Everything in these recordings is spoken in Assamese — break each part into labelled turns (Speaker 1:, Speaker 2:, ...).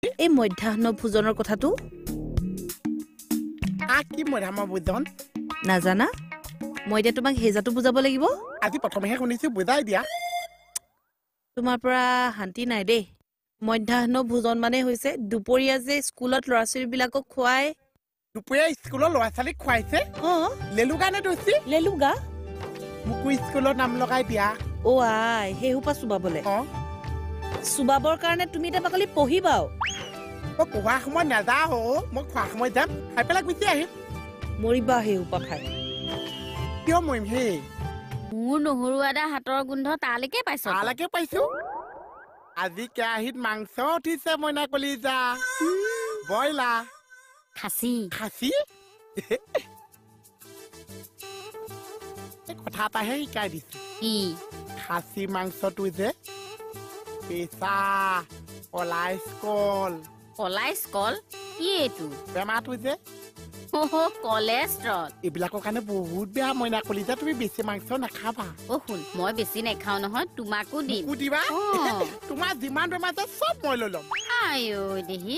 Speaker 1: এই মধ্যাহ্ন ভোজনৰ কথাটো
Speaker 2: কি মধ্যাহ্ন ভোজন
Speaker 1: নাজানা মই এতিয়া তোমাক হেজাটো বুজাব লাগিব
Speaker 2: আজি প্ৰথমেহে শুনিছো বুজাই দিয়া
Speaker 1: তোমাৰ পৰা শান্তি নাই দেই মধ্যাহ্ন ভোজন মানে হৈছে দুপৰীয়া যে স্কুলত ল'ৰা-ছোৱালীবিলাকক খুৱাই
Speaker 2: দুপৰীয়া স্কুলৰ ল'ৰা-ছোৱালীক খুৱাইছে লেলুগা নে দোষী
Speaker 1: লেলুগা
Speaker 2: মোকো স্কুলৰ নাম লগাই দিয়া
Speaker 1: আই সেই সোপা চুবাবলে
Speaker 2: অ
Speaker 1: চুবাবৰ কাৰণে তুমি এতিয়া বাকলি পঢ়িবাও
Speaker 2: মই পঢ়া সময় নাযাওঁ মই খোৱা সময় যাম খাই পেলাই গুচি আহিম
Speaker 1: মৰিবা সেই সোপা খাই
Speaker 2: কিয় মৰিম হে
Speaker 3: মোৰ নহৰু আদা হাতৰ গোন্ধ তালৈকে পাইছো
Speaker 2: তালৈকে পাইছো আজি কেৰাহীত মাংস উঠিছে মইনা কলিজা ব্ৰইলাৰ
Speaker 3: খাচী
Speaker 2: খাচী কথা এটাহে শিকাই দিছো
Speaker 3: কি
Speaker 2: খাচী মাংসটো যে পেচা কলাইচ কল
Speaker 3: কলাইচ কল কি এইটো
Speaker 2: বেমাৰটো যে
Speaker 3: কলেষ্ট্ৰল
Speaker 2: এইবিলাকৰ কাৰণে বহুত বেয়া মইনা কলিজা তুমি বেছি মাংস নাখাবা
Speaker 3: শুন মই বেছি নাখাওঁ নহয় তোমাকো দিম
Speaker 2: মোকো দিবা তোমাৰ যিমান বেমাৰ আছে চব মই লৈ ল'ম
Speaker 3: আইও দেহি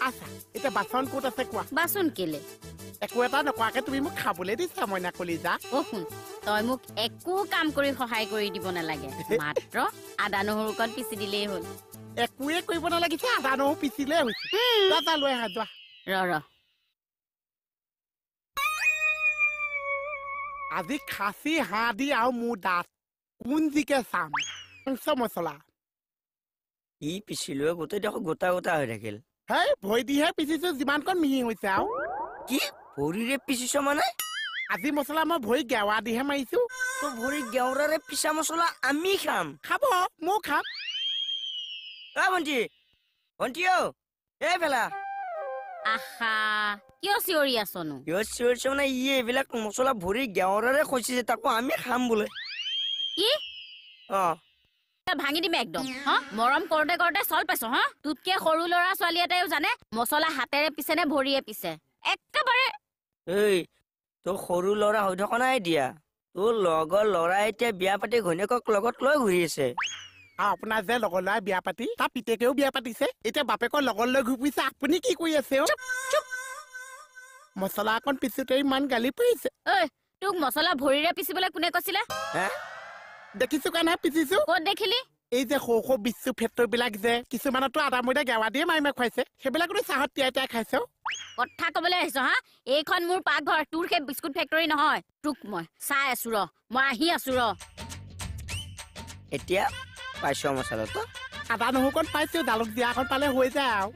Speaker 2: আচ্ছা এতিয়া বাচন ক'ত আছে কোৱা
Speaker 3: বাচন কেলে
Speaker 2: একো এটা নকৰাকে তুমি মোক খাবলৈ দিছা মইনা কলিজা
Speaker 3: শুন তই মোক একো কাম কৰি সহায় কৰি দিব নালাগে মাত্ৰ আদা নহৰুকণ পিচি দিলেই হ'ল
Speaker 2: একোৱে কৰিব নালাগিছে আদা নহৰু পিচিলে হৈছে যা লৈ আহা যোৱা
Speaker 3: ৰ
Speaker 2: আজি খাচী হাঁহ দি আৰু মোৰ দাঁত কোন জিকে চাম মাংস মছলা
Speaker 4: ই পিছিলো গোটেই দেখো গোটা গোটা হৈ থাকিল
Speaker 2: হেই ভৰি দিহে পিচিছো যিমানকণ মিহি হৈছে আৰু
Speaker 4: কি ভৰিৰে পিছিছ মানে
Speaker 2: আজি মছলা মই ভৰি গেৱা দিহে মাৰিছো
Speaker 4: তো ভৰি গেউৰাৰে পিছা মছলা আমি খাম
Speaker 2: খাব ময়ো খাম
Speaker 4: ভণ্টি ভণ্টি এই ফেলা
Speaker 3: আহা কিয় চিঞৰি আছনো
Speaker 4: কিয় চিঞৰিছে মানে ই এইবিলাক মছলা ভৰি গেউৰাৰে খচিছে তাকো আমি খাম বোলে
Speaker 3: কি ভাঙি দিম একদম মৰম কৰোতে কৰোতে চল পাইছ তোতকে সৰু ল'ৰা ছোৱালী এটাইও জানে মছলা হাতেৰে পিছে নে ভৰিয়ে পিছে একেবাৰে
Speaker 4: এই তোৰ সৰু ল'ৰা হৈ থকা নাই দিয়া তোৰ লগৰ ল'ৰা এতিয়া বিয়া পাতি ঘৈণীয়েকক লগত লৈ ঘূৰি আছে
Speaker 2: আপোনাৰ যে লগৰ ল'ৰাই বিয়া পাতি তাৰ পিতেকেও বিয়া পাতিছে এতিয়া বাপেকৰ লগৰ লৈ ঘূৰি ফুৰিছে আপুনি কি কৰি আছে মছলা অকণ পিছোতে ইমান গালি পৰিছে
Speaker 3: তোক মছলা ভৰিৰে পিচিবলৈ কোনে কৈছিলে
Speaker 2: দেখিছো কাৰণে পিচিছো
Speaker 3: ক'ত দেখিলি
Speaker 2: এই যে সৰু সৰু বিশ্বু ফেক্টৰী বিলাক যে কিছুমানতো আদা ময়দা গেৱা দিয়ে মাৰি খুৱাইছে সেইবিলাকতো চাহত তিয়াই তিয়াই খাইছে
Speaker 3: কথা কবলৈ আহিছ এইখন মোৰ পাকঘৰ তোৰ সেই বিস্কুট ফেক্টৰী নহয় তোক মই চাই আছো মই আহি আছো
Speaker 4: এতিয়া পাইছ মছলাটো
Speaker 2: আদা নহৰুকণ পাইছো জালুক জিৰাকণ পালে হৈ যায় আৰু